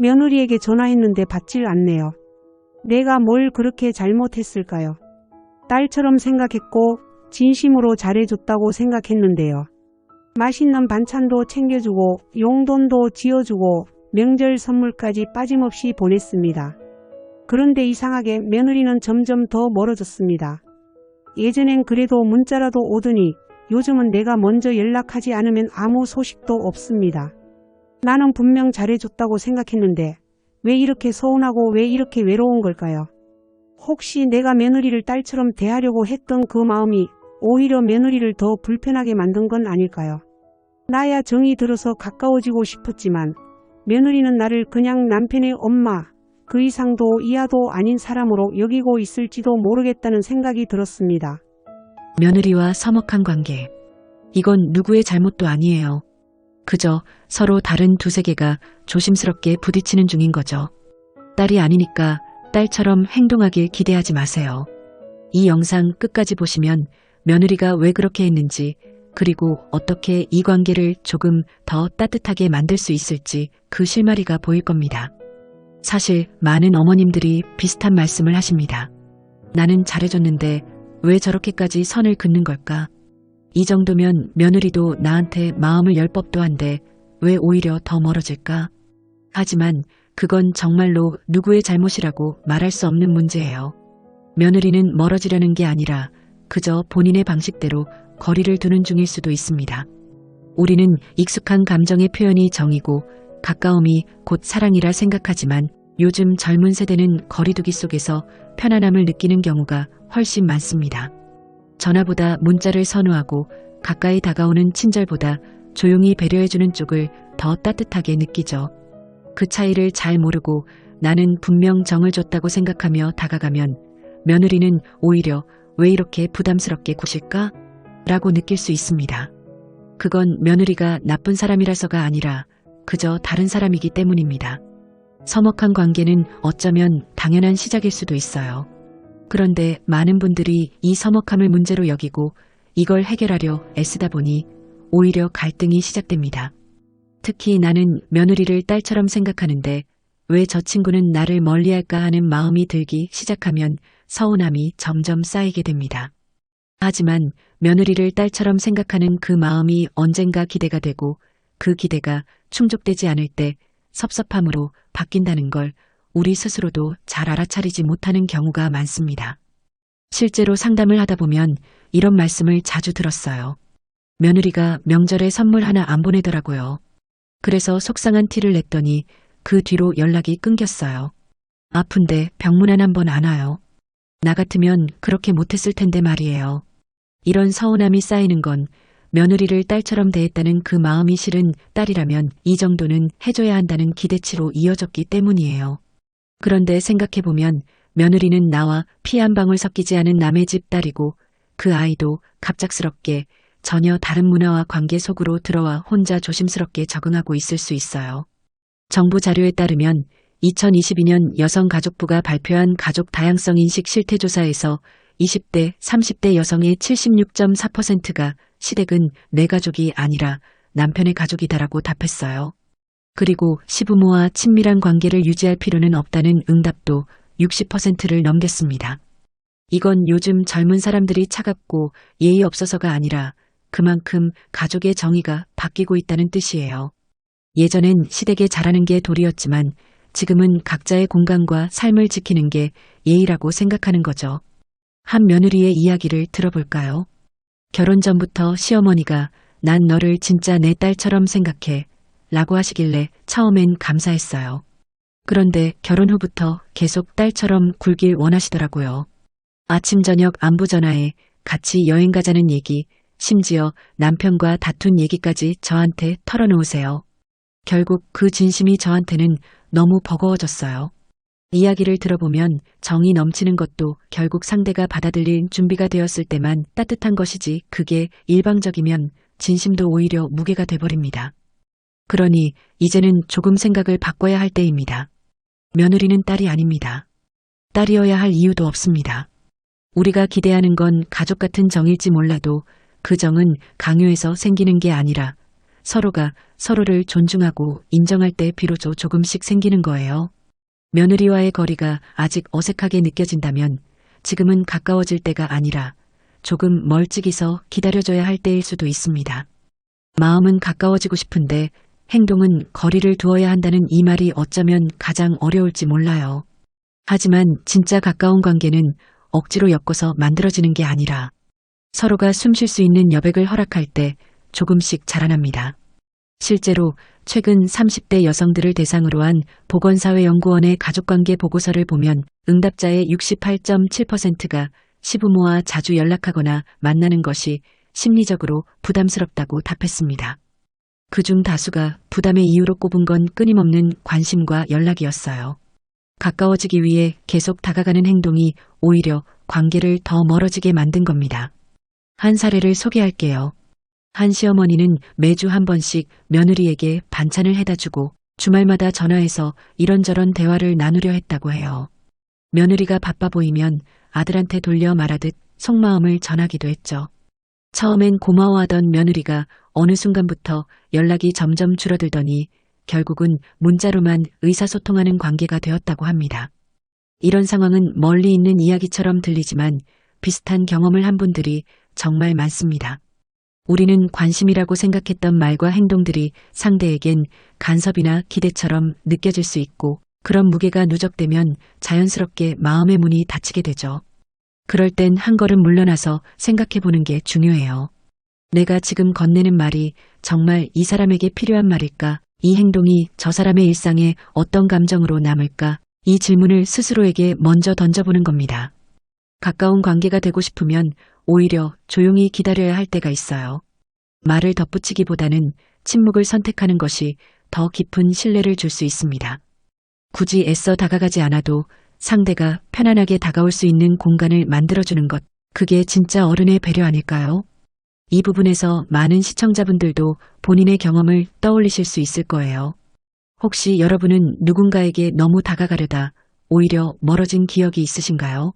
며느리에게 전화했는데 받질 않네요. 내가 뭘 그렇게 잘못했을까요? 딸처럼 생각했고 진심으로 잘해줬다고 생각했는데요. 맛있는 반찬도 챙겨주고 용돈도 지어주고 명절 선물까지 빠짐없이 보냈습니다. 그런데 이상하게 며느리는 점점 더 멀어졌습니다. 예전엔 그래도 문자라도 오더니 요즘은 내가 먼저 연락하지 않으면 아무 소식도 없습니다. 나는 분명 잘해줬다고 생각했는데 왜 이렇게 서운하고 왜 이렇게 외로운 걸까요? 혹시 내가 며느리를 딸처럼 대하려고 했던 그 마음이 오히려 며느리를 더 불편하게 만든 건 아닐까요? 나야 정이 들어서 가까워지고 싶었지만 며느리는 나를 그냥 남편의 엄마, 그 이상도 이하도 아닌 사람으로 여기고 있을지도 모르겠다는 생각이 들었습니다. 며느리와 서먹한 관계. 이건 누구의 잘못도 아니에요. 그저 서로 다른 두세 개가 조심스럽게 부딪히는 중인 거죠. 딸이 아니니까 딸처럼 행동하길 기대하지 마세요. 이 영상 끝까지 보시면 며느리가 왜 그렇게 했는지, 그리고 어떻게 이 관계를 조금 더 따뜻하게 만들 수 있을지 그 실마리가 보일 겁니다. 사실 많은 어머님들이 비슷한 말씀을 하십니다. 나는 잘해줬는데 왜 저렇게까지 선을 긋는 걸까? 이 정도면 며느리도 나한테 마음을 열 법도 한데 왜 오히려 더 멀어질까? 하지만 그건 정말로 누구의 잘못이라고 말할 수 없는 문제예요. 며느리는 멀어지려는 게 아니라 그저 본인의 방식대로 거리를 두는 중일 수도 있습니다. 우리는 익숙한 감정의 표현이 정이고 가까움이 곧 사랑이라 생각하지만 요즘 젊은 세대는 거리두기 속에서 편안함을 느끼는 경우가 훨씬 많습니다. 전화보다 문자를 선호하고 가까이 다가오는 친절보다 조용히 배려해주는 쪽을 더 따뜻하게 느끼죠. 그 차이를 잘 모르고 나는 분명 정을 줬다고 생각하며 다가가면 며느리는 오히려 왜 이렇게 부담스럽게 구실까? 라고 느낄 수 있습니다. 그건 며느리가 나쁜 사람이라서가 아니라 그저 다른 사람이기 때문입니다. 서먹한 관계는 어쩌면 당연한 시작일 수도 있어요. 그런데 많은 분들이 이 서먹함을 문제로 여기고 이걸 해결하려 애쓰다 보니 오히려 갈등이 시작됩니다. 특히 나는 며느리를 딸처럼 생각하는데 왜 저 친구는 나를 멀리할까 하는 마음이 들기 시작하면 서운함이 점점 쌓이게 됩니다. 하지만 며느리를 딸처럼 생각하는 그 마음이 언젠가 기대가 되고 그 기대가 충족되지 않을 때 섭섭함으로 바뀐다는 걸 우리 스스로도 잘 알아차리지 못하는 경우가 많습니다. 실제로 상담을 하다 보면 이런 말씀을 자주 들었어요. 며느리가 명절에 선물 하나 안 보내더라고요. 그래서 속상한 티를 냈더니 그 뒤로 연락이 끊겼어요. 아픈데 병문안 한 번 안 와요. 나 같으면 그렇게 못했을 텐데 말이에요. 이런 서운함이 쌓이는 건 며느리를 딸처럼 대했다는 그 마음이 싫은 딸이라면 이 정도는 해줘야 한다는 기대치로 이어졌기 때문이에요. 그런데 생각해보면 며느리는 나와 피 한 방울 섞이지 않은 남의 집 딸이고 그 아이도 갑작스럽게 전혀 다른 문화와 관계 속으로 들어와 혼자 조심스럽게 적응하고 있을 수 있어요. 정부 자료에 따르면 2022년 여성가족부가 발표한 가족 다양성 인식 실태조사에서 20대, 30대 여성의 76.4%가 시댁은 내 가족이 아니라 남편의 가족이다라고 답했어요. 그리고 시부모와 친밀한 관계를 유지할 필요는 없다는 응답도 60%를 넘겼습니다. 이건 요즘 젊은 사람들이 차갑고 예의 없어서가 아니라 그만큼 가족의 정의가 바뀌고 있다는 뜻이에요. 예전엔 시댁에 잘하는 게 도리였지만 지금은 각자의 공간과 삶을 지키는 게 예의라고 생각하는 거죠. 한 며느리의 이야기를 들어볼까요? 결혼 전부터 시어머니가 난 너를 진짜 내 딸처럼 생각해 라고 하시길래 처음엔 감사했어요. 그런데 결혼 후부터 계속 딸처럼 굴길 원하시더라고요. 아침 저녁 안부 전화에 같이 여행 가자는 얘기, 심지어 남편과 다툰 얘기까지 저한테 털어놓으세요. 결국 그 진심이 저한테는 너무 버거워졌어요. 이야기를 들어보면 정이 넘치는 것도 결국 상대가 받아들일 준비가 되었을 때만 따뜻한 것이지 그게 일방적이면 진심도 오히려 무게가 돼버립니다. 그러니 이제는 조금 생각을 바꿔야 할 때입니다. 며느리는 딸이 아닙니다. 딸이어야 할 이유도 없습니다. 우리가 기대하는 건 가족 같은 정일지 몰라도 그 정은 강요해서 생기는 게 아니라 서로가 서로를 존중하고 인정할 때 비로소 조금씩 생기는 거예요. 며느리와의 거리가 아직 어색하게 느껴진다면 지금은 가까워질 때가 아니라 조금 멀찍이서 기다려줘야 할 때일 수도 있습니다. 마음은 가까워지고 싶은데 행동은 거리를 두어야 한다는 이 말이 어쩌면 가장 어려울지 몰라요. 하지만 진짜 가까운 관계는 억지로 엮어서 만들어지는 게 아니라 서로가 숨 쉴 수 있는 여백을 허락할 때 조금씩 자라납니다. 실제로 최근 30대 여성들을 대상으로 한 보건사회연구원의 가족관계 보고서를 보면 응답자의 68.7%가 시부모와 자주 연락하거나 만나는 것이 심리적으로 부담스럽다고 답했습니다. 그중 다수가 부담의 이유로 꼽은 건 끊임없는 관심과 연락이었어요. 가까워지기 위해 계속 다가가는 행동이 오히려 관계를 더 멀어지게 만든 겁니다. 한 사례를 소개할게요. 한 시어머니는 매주 한 번씩 며느리에게 반찬을 해다 주고 주말마다 전화해서 이런저런 대화를 나누려 했다고 해요. 며느리가 바빠 보이면 아들한테 돌려 말하듯 속마음을 전하기도 했죠. 처음엔 고마워하던 며느리가 어느 순간부터 연락이 점점 줄어들더니 결국은 문자로만 의사소통하는 관계가 되었다고 합니다. 이런 상황은 멀리 있는 이야기처럼 들리지만 비슷한 경험을 한 분들이 정말 많습니다. 우리는 관심이라고 생각했던 말과 행동들이 상대에겐 간섭이나 기대처럼 느껴질 수 있고 그런 무게가 누적되면 자연스럽게 마음의 문이 닫히게 되죠. 그럴 땐 한 걸음 물러나서 생각해보는 게 중요해요. 내가 지금 건네는 말이 정말 이 사람에게 필요한 말일까? 이 행동이 저 사람의 일상에 어떤 감정으로 남을까? 이 질문을 스스로에게 먼저 던져보는 겁니다. 가까운 관계가 되고 싶으면 오히려 조용히 기다려야 할 때가 있어요. 말을 덧붙이기보다는 침묵을 선택하는 것이 더 깊은 신뢰를 줄 수 있습니다. 굳이 애써 다가가지 않아도 상대가 편안하게 다가올 수 있는 공간을 만들어주는 것, 그게 진짜 어른의 배려 아닐까요? 이 부분에서 많은 시청자분들도 본인의 경험을 떠올리실 수 있을 거예요. 혹시 여러분은 누군가에게 너무 다가가려다 오히려 멀어진 기억이 있으신가요?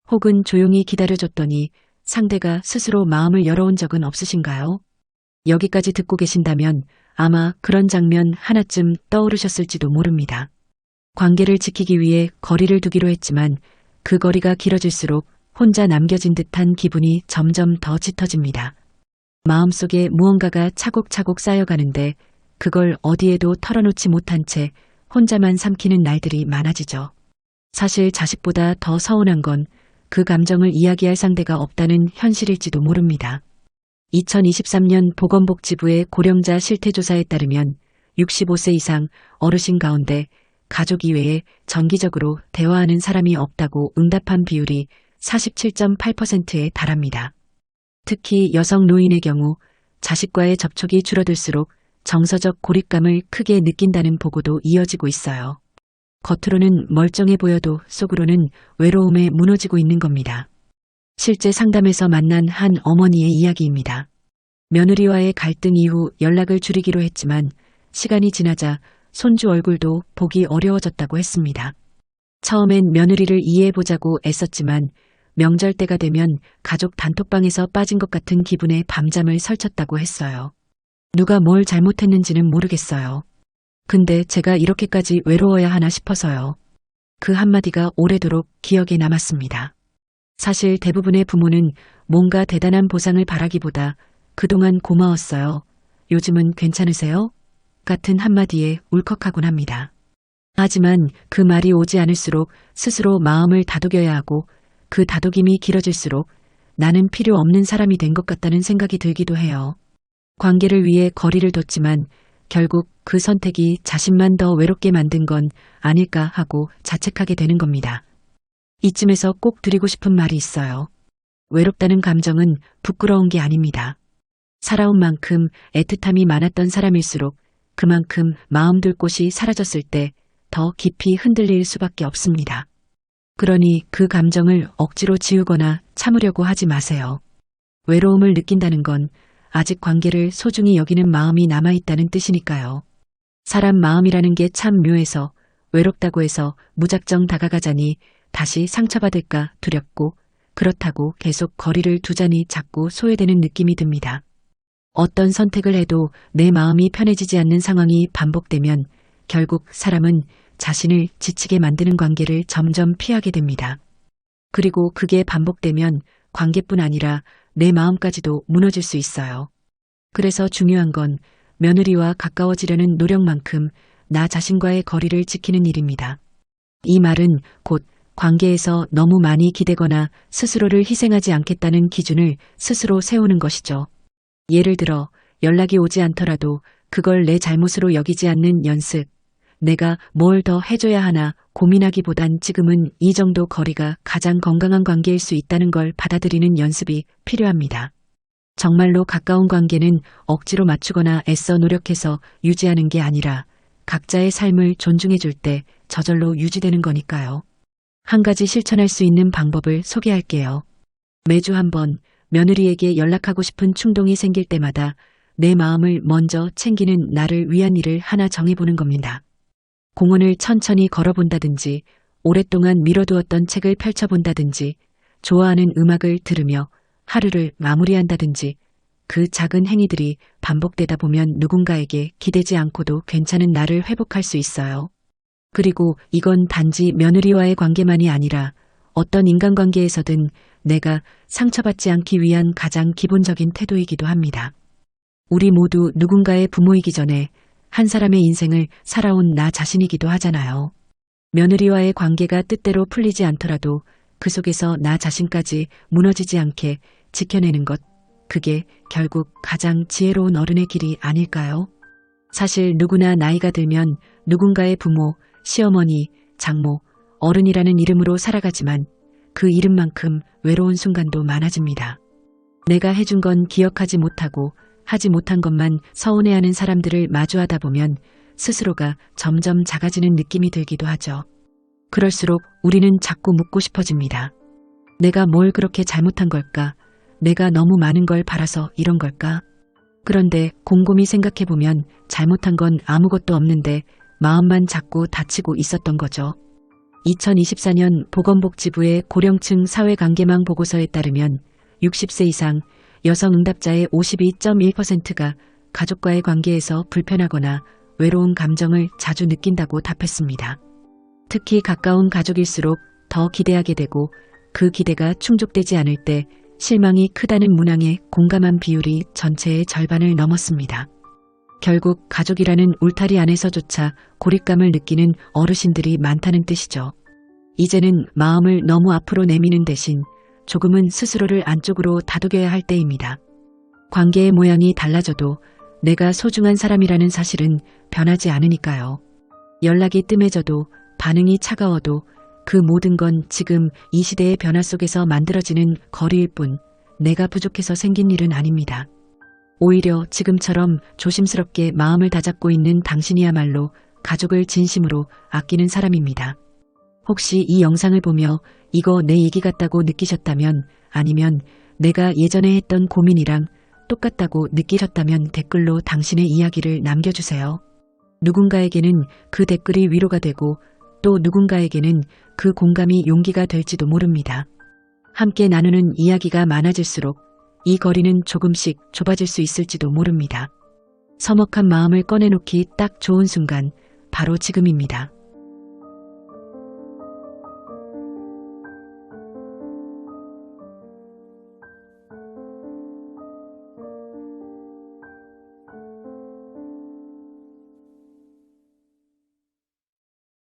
혹은 조용히 기다려줬더니 상대가 스스로 마음을 열어온 적은 없으신가요? 여기까지 듣고 계신다면 아마 그런 장면 하나쯤 떠오르셨을지도 모릅니다. 관계를 지키기 위해 거리를 두기로 했지만 그 거리가 길어질수록 혼자 남겨진 듯한 기분이 점점 더 짙어집니다. 마음속에 무언가가 차곡차곡 쌓여가는데 그걸 어디에도 털어놓지 못한 채 혼자만 삼키는 날들이 많아지죠. 사실 자식보다 더 서운한 건 그 감정을 이야기할 상대가 없다는 현실일지도 모릅니다. 2023년 보건복지부의 고령자 실태조사에 따르면 65세 이상 어르신 가운데 가족 이외에 정기적으로 대화하는 사람이 없다고 응답한 비율이 47.8%에 달합니다. 특히 여성 노인의 경우 자식과의 접촉이 줄어들수록 정서적 고립감을 크게 느낀다는 보고도 이어지고 있어요. 겉으로는 멀쩡해 보여도 속으로는 외로움에 무너지고 있는 겁니다. 실제 상담에서 만난 한 어머니의 이야기입니다. 며느리와의 갈등 이후 연락을 줄이기로 했지만 시간이 지나자 손주 얼굴도 보기 어려워졌다고 했습니다. 처음엔 며느리를 이해해보자고 애썼지만 명절 때가 되면 가족 단톡방에서 빠진 것 같은 기분에 밤잠을 설쳤다고 했어요. 누가 뭘 잘못했는지는 모르겠어요. 근데 제가 이렇게까지 외로워야 하나 싶어서요. 그 한마디가 오래도록 기억에 남았습니다. 사실 대부분의 부모는 뭔가 대단한 보상을 바라기보다 그동안 고마웠어요. 요즘은 괜찮으세요? 같은 한마디에 울컥하곤 합니다. 하지만 그 말이 오지 않을수록 스스로 마음을 다독여야 하고 그 다독임이 길어질수록 나는 필요 없는 사람이 된 것 같다는 생각이 들기도 해요. 관계를 위해 거리를 뒀지만 결국 그 선택이 자신만 더 외롭게 만든 건 아닐까 하고 자책하게 되는 겁니다. 이쯤에서 꼭 드리고 싶은 말이 있어요. 외롭다는 감정은 부끄러운 게 아닙니다. 살아온 만큼 애틋함이 많았던 사람일수록 그만큼 마음 둘 곳이 사라졌을 때 더 깊이 흔들릴 수밖에 없습니다. 그러니 그 감정을 억지로 지우거나 참으려고 하지 마세요. 외로움을 느낀다는 건 아직 관계를 소중히 여기는 마음이 남아있다는 뜻이니까요. 사람 마음이라는 게 참 묘해서 외롭다고 해서 무작정 다가가자니 다시 상처받을까 두렵고 그렇다고 계속 거리를 두자니 자꾸 소외되는 느낌이 듭니다. 어떤 선택을 해도 내 마음이 편해지지 않는 상황이 반복되면 결국 사람은 자신을 지치게 만드는 관계를 점점 피하게 됩니다. 그리고 그게 반복되면 관계뿐 아니라 내 마음까지도 무너질 수 있어요. 그래서 중요한 건 며느리와 가까워지려는 노력만큼 나 자신과의 거리를 지키는 일입니다. 이 말은 곧 관계에서 너무 많이 기대거나 스스로를 희생하지 않겠다는 기준을 스스로 세우는 것이죠. 예를 들어 연락이 오지 않더라도 그걸 내 잘못으로 여기지 않는 연습. 내가 뭘 더 해줘야 하나 고민하기보단 지금은 이 정도 거리가 가장 건강한 관계일 수 있다는 걸 받아들이는 연습이 필요합니다. 정말로 가까운 관계는 억지로 맞추거나 애써 노력해서 유지하는 게 아니라 각자의 삶을 존중해줄 때 저절로 유지되는 거니까요. 한 가지 실천할 수 있는 방법을 소개할게요. 매주 한 번 며느리에게 연락하고 싶은 충동이 생길 때마다 내 마음을 먼저 챙기는 나를 위한 일을 하나 정해보는 겁니다. 공원을 천천히 걸어본다든지, 오랫동안 미뤄두었던 책을 펼쳐본다든지, 좋아하는 음악을 들으며 하루를 마무리한다든지, 그 작은 행위들이 반복되다 보면 누군가에게 기대지 않고도 괜찮은 나를 회복할 수 있어요. 그리고 이건 단지 며느리와의 관계만이 아니라 어떤 인간관계에서든 내가 상처받지 않기 위한 가장 기본적인 태도이기도 합니다. 우리 모두 누군가의 부모이기 전에 한 사람의 인생을 살아온 나 자신이기도 하잖아요. 며느리와의 관계가 뜻대로 풀리지 않더라도 그 속에서 나 자신까지 무너지지 않게 지켜내는 것, 그게 결국 가장 지혜로운 어른의 길이 아닐까요? 사실 누구나 나이가 들면 누군가의 부모, 시어머니, 장모, 어른이라는 이름으로 살아가지만 그 이름만큼 외로운 순간도 많아집니다. 내가 해준 건 기억하지 못하고 하지 못한 것만 서운해하는 사람들을 마주하다 보면 스스로가 점점 작아지는 느낌이 들기도 하죠. 그럴수록 우리는 자꾸 묻고 싶어집니다. 내가 뭘 그렇게 잘못한 걸까? 내가 너무 많은 걸 바라서 이런 걸까? 그런데 곰곰이 생각해보면 잘못한 건 아무것도 없는데 마음만 자꾸 다치고 있었던 거죠. 2024년 보건복지부의 고령층 사회관계망 보고서에 따르면 60세 이상 여성 응답자의 52.1%가 가족과의 관계에서 불편하거나 외로운 감정을 자주 느낀다고 답했습니다. 특히 가까운 가족일수록 더 기대하게 되고 그 기대가 충족되지 않을 때 실망이 크다는 문항에 공감한 비율이 전체의 절반을 넘었습니다. 결국 가족이라는 울타리 안에서조차 고립감을 느끼는 어르신들이 많다는 뜻이죠. 이제는 마음을 너무 앞으로 내미는 대신 조금은 스스로를 안쪽으로 다독여야 할 때입니다. 관계의 모양이 달라져도 내가 소중한 사람이라는 사실은 변하지 않으니까요. 연락이 뜸해져도 반응이 차가워도 그 모든 건 지금 이 시대의 변화 속에서 만들어지는 거리일 뿐 내가 부족해서 생긴 일은 아닙니다. 오히려 지금처럼 조심스럽게 마음을 다잡고 있는 당신이야말로 가족을 진심으로 아끼는 사람입니다. 혹시 이 영상을 보며 이거 내 얘기 같다고 느끼셨다면 아니면 내가 예전에 했던 고민이랑 똑같다고 느끼셨다면 댓글로 당신의 이야기를 남겨주세요. 누군가에게는 그 댓글이 위로가 되고 또 누군가에게는 그 공감이 용기가 될지도 모릅니다. 함께 나누는 이야기가 많아질수록 이 거리는 조금씩 좁아질 수 있을지도 모릅니다. 서먹한 마음을 꺼내놓기 딱 좋은 순간, 바로 지금입니다.